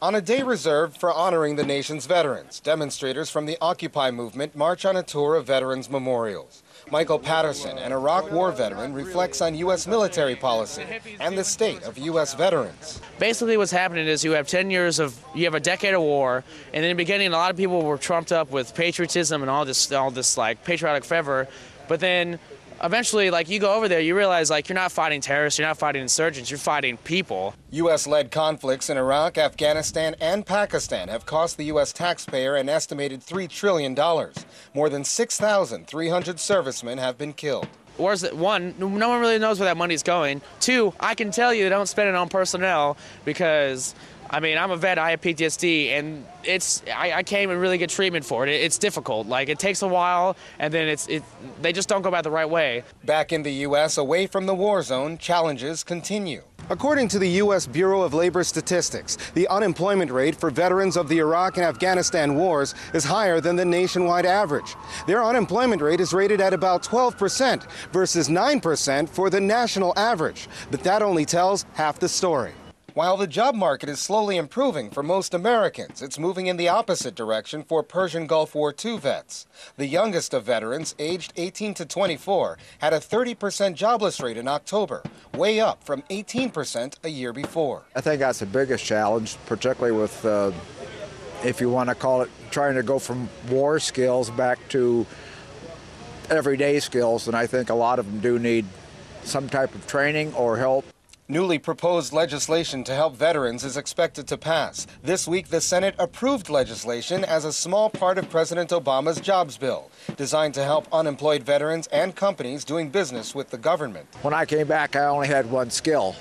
On a day reserved for honoring the nation's veterans, demonstrators from the Occupy movement march on a tour of veterans' memorials. Michael Patterson, an Iraq War veteran, reflects on U.S. military policy and the state of U.S. veterans. Basically what's happening is you have 10 years of, you have a decade of war, and in the beginning a lot of people were trumped up with patriotism and all this like patriotic fervor, but then eventually, like, you go over there, you realize, like, you're not fighting terrorists, you're not fighting insurgents, you're fighting people. U.S.-led conflicts in Iraq, Afghanistan, and Pakistan have cost the U.S. taxpayer an estimated $3 trillion. More than 6,300 servicemen have been killed. Where's it? One, no one really knows where that money's going. Two, I can tell you they don't spend it on personnel because, I mean, I'm a vet, I have PTSD, and I can't even really get treatment for it. It's difficult. Like, it takes a while, and then they just don't go about the right way. Back in the U.S., away from the war zone, challenges continue. According to the U.S. Bureau of Labor Statistics, the unemployment rate for veterans of the Iraq and Afghanistan wars is higher than the nationwide average. Their unemployment rate is rated at about 12% versus 9% for the national average. But that only tells half the story. While the job market is slowly improving for most Americans, it's moving in the opposite direction for Persian Gulf War II vets. The youngest of veterans, aged 18 to 24, had a 30% jobless rate in October, way up from 18% a year before. I think that's the biggest challenge, particularly with, if you want to call it, trying to go from war skills back to everyday skills, and I think a lot of them do need some type of training or help. Newly proposed legislation to help veterans is expected to pass. This week, the Senate approved legislation as a small part of President Obama's jobs bill, designed to help unemployed veterans and companies doing business with the government. When I came back, I only had one skill,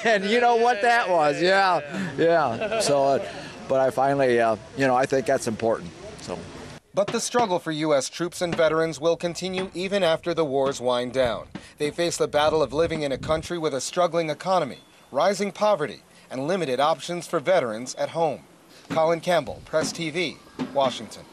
and you know what that was, yeah. So, but I finally, you know, I think that's important, so. But the struggle for U.S. troops and veterans will continue even after the wars wind down. They face the battle of living in a country with a struggling economy, rising poverty, and limited options for veterans at home. Colin Campbell, Press TV, Washington.